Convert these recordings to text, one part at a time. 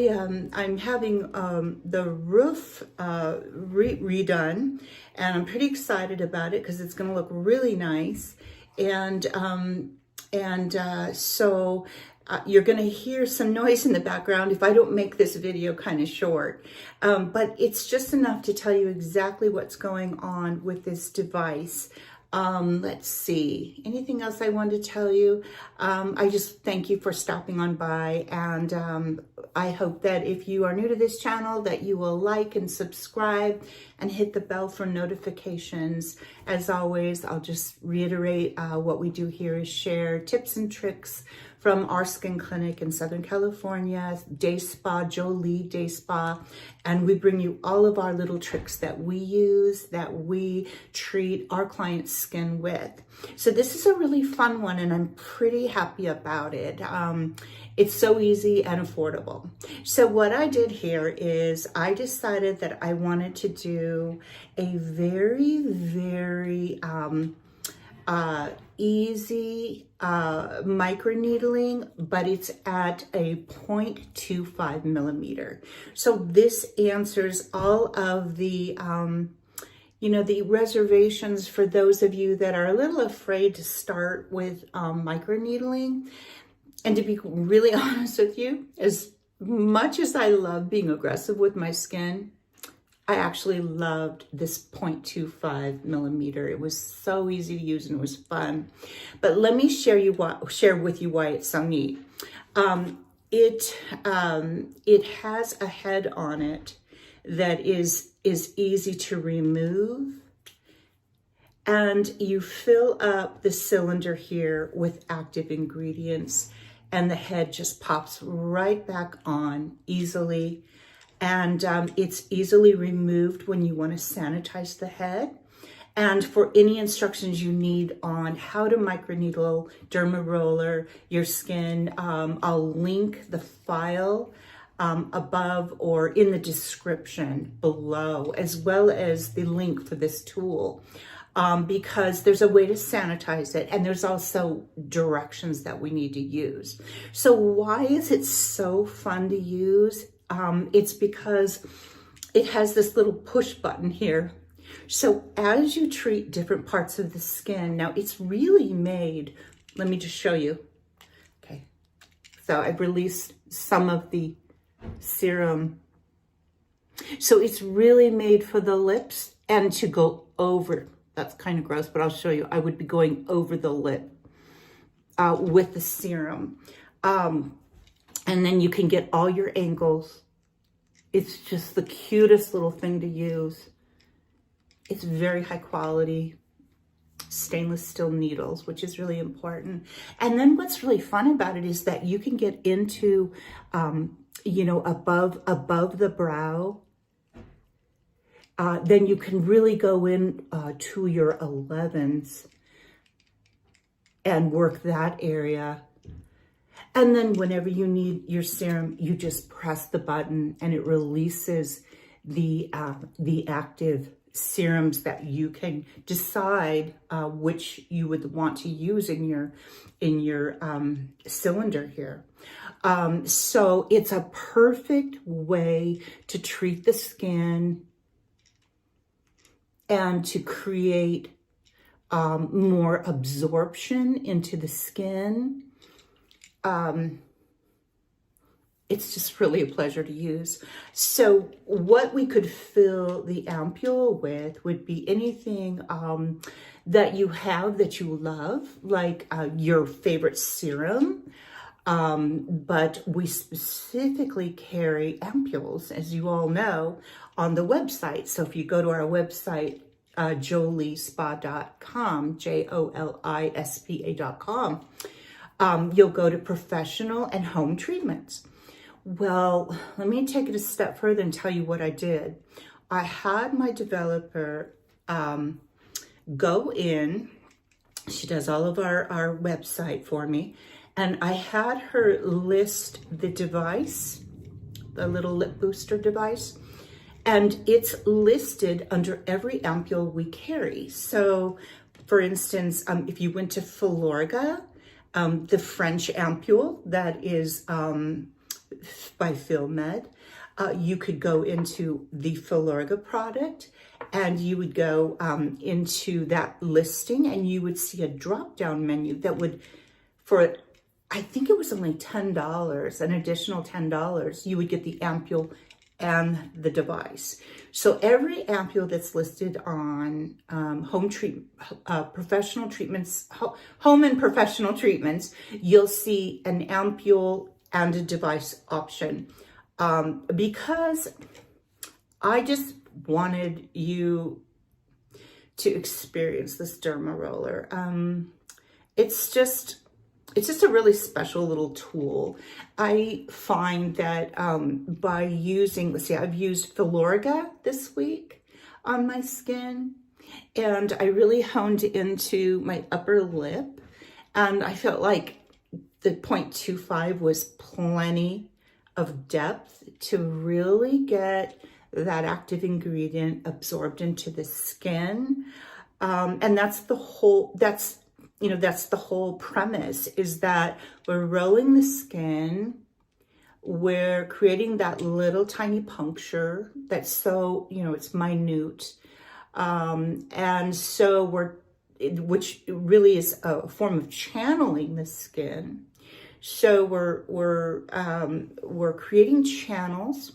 I'm having the roof redone, and I'm pretty excited about it because it's going to look really nice. And so you're going to hear some noise in the background if I don't make this video kind of short. But it's just enough to tell you exactly what's going on with this device. Let's see, anything else I wanted to tell you? I just thank you for stopping on by, and I hope that if you are new to this channel that you will like and subscribe and hit the bell for notifications. As always, I'll just reiterate what we do here is share tips and tricks from our skin clinic in Southern California, Day Spa, Jolie Day Spa, and we bring you all of our little tricks that we use, that we treat our clients' skin with. So this is a really fun one, and I'm pretty happy about it. It's so easy and affordable. So what I did here is I decided that I wanted to do a very easy microneedling, but it's at a 0.25 millimeter. So this answers all of the the reservations for those of you that are a little afraid to start with microneedling. And to be really honest with you, as much as I love being aggressive with my skin, I actually loved this 0.25 millimeter. It was so easy to use and it was fun. But let me share with you why it's so neat. It has a head on it that is easy to remove, and you fill up the cylinder here with active ingredients, and the head just pops right back on easily. And it's easily removed when you want to sanitize the head. And for any instructions you need on how to microneedle, Dermaroller your skin, I'll link the file above or in the description below, as well as the link for this tool. Because there's a way to sanitize it, and there's also directions that we need to use. So why is it so fun to use? It's because it has this little push button here. So as you treat different parts of the skin, now it's really made, let me just show you. Okay, so I've released some of the serum. So it's really made for the lips and to go over. That's kind of gross, but I'll show you. I would be going over the lip with the serum. And then you can get all your angles. It's just the cutest little thing to use. It's very high quality stainless steel needles, which is really important. And then what's really fun about it is that you can get into, above the brow. Then you can really go in to your 11s and work that area. And then whenever you need your serum, you just press the button and it releases the active serums that you can decide which you would want to use in your cylinder here. So it's a perfect way to treat the skin and to create more absorption into the skin. It's just really a pleasure to use. So what we could fill the ampule with would be anything that you have that you love, like your favorite serum. But we specifically carry ampules, as you all know, on the website. So if you go to our website, joliespa.com, JOLISPA.com, you'll go to professional and home treatments. Well, let me take it a step further and tell you what I did. I had my developer go in. She does all of our website for me. And I had her list the device, the little lip booster device, and it's listed under every ampule we carry. So, for instance, if you went to Filorga, the French ampule that is by PhilMed. You could go into the Filorga product, and you would go into that listing, and you would see a drop-down menu that would, for I think it was only $10, an additional $10, you would get the Ampule and the device. So every Ampule that's listed on professional treatments, home and professional treatments, you'll see an Ampule and a device option. Because I just wanted you to experience this Dermaroller. It's just a really special little tool. I find that by using, let's see, I've used Filorga this week on my skin, and I really honed into my upper lip, and I felt like the 0.25 was plenty of depth to really get that active ingredient absorbed into the skin. And that's the whole premise, is that we're rolling the skin, we're creating that little tiny puncture that's so, it's minute. And so which really is a form of channeling the skin. So we're creating channels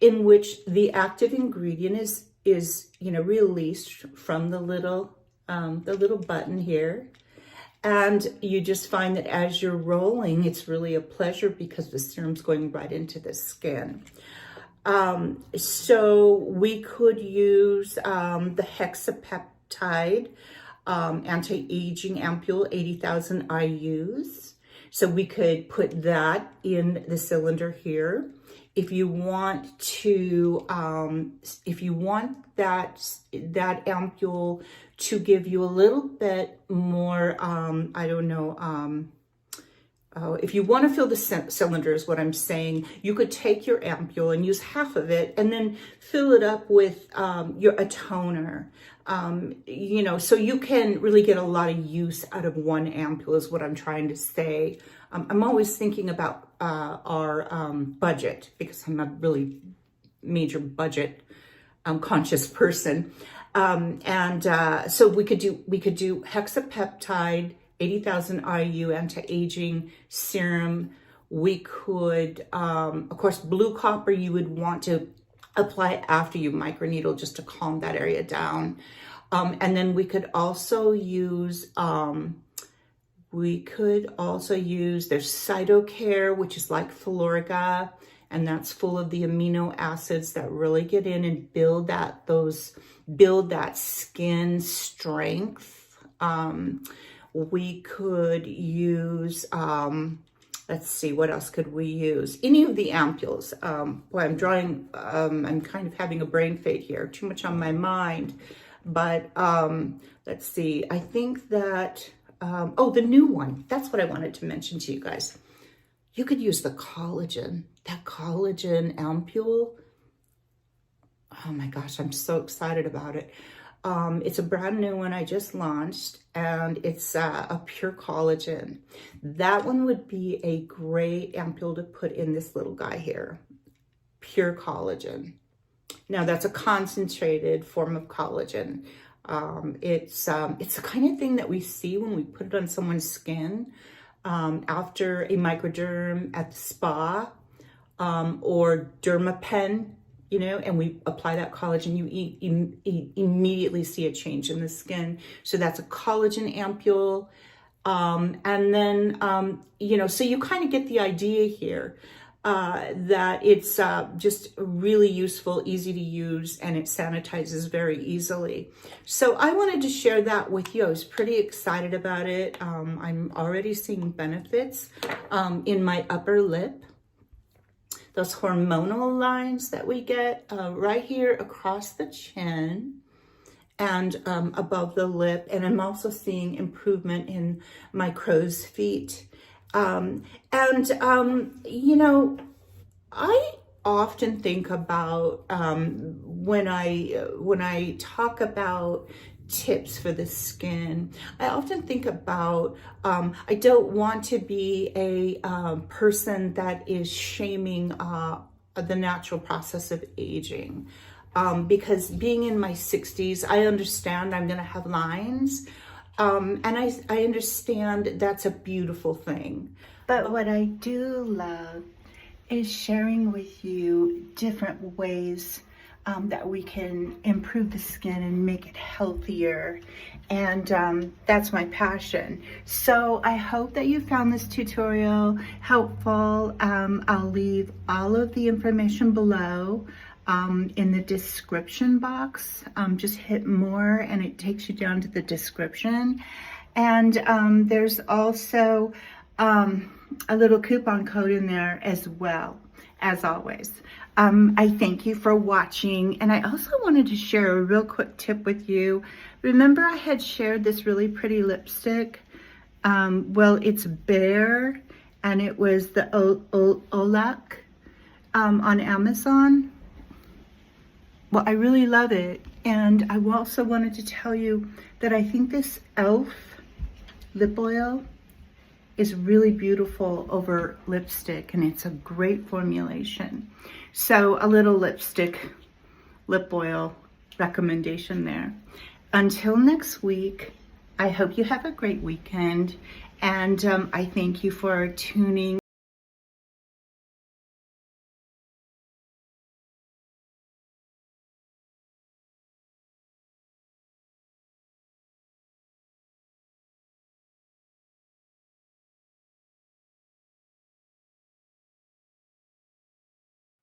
in which the active ingredient is released from the little button here. And you just find that as you're rolling, it's really a pleasure because the serum's going right into the skin. So we could use the Hexapeptide anti-aging Ampule 80,000 IUs. So we could put that in the cylinder here. If you want to, that Ampule to give you a little bit more, if you want to fill the cylinder is what I'm saying, you could take your Ampule and use half of it and then fill it up with a toner. So you can really get a lot of use out of one Ampule is what I'm trying to say. I'm always thinking about our budget, because I'm a really major budget conscious person. So we could do Hexapeptide, 80,000 IU anti-aging serum. We could, of course, blue copper you would want to apply after you microneedle just to calm that area down. And then we could also use, there's Cyto Care, which is like Filorga, and that's full of the amino acids that really get in and build that skin strength. We could use, let's see, what else could we use? Any of the Ampules. I'm kind of having a brain fade here, too much on my mind. But let's see, I think that, the new one, that's what I wanted to mention to you guys. You could use the collagen, that collagen Ampule. Oh my gosh, I'm so excited about it. It's a brand new one I just launched, and it's a pure collagen. That one would be a great Ampule to put in this little guy here, pure collagen. Now that's a concentrated form of collagen. It's the kind of thing that we see when we put it on someone's skin after a microderm at the spa or dermapen, and we apply that collagen, you immediately see a change in the skin. So that's a collagen Ampule. And then, so you kind of get the idea here. That it's just really useful, easy to use, and it sanitizes very easily. So I wanted to share that with you. I was pretty excited about it. I'm already seeing benefits in my upper lip. Those hormonal lines that we get right here across the chin and above the lip. And I'm also seeing improvement in my crow's feet. I often think about when I talk about tips for the skin. I often think about, I don't want to be a person that is shaming the natural process of aging. Because being in my 60s, I understand I'm gonna have lines. And I understand that's a beautiful thing. But what I do love is sharing with you different ways that we can improve the skin and make it healthier. And that's my passion. So I hope that you found this tutorial helpful. I'll leave all of the information below in the description box. Just hit more and it takes you down to the description. And there's also a little coupon code in there as well, as always. I thank you for watching, and I also wanted to share a real quick tip with you. Remember I had shared this really pretty lipstick? Well, it's Bare, and it was the Olac on Amazon. Well, I really love it, and I also wanted to tell you that I think this e.l.f. lip oil is really beautiful over lipstick, and it's a great formulation. So a little lipstick, lip oil recommendation there. Until next week, I hope you have a great weekend, and I thank you for tuning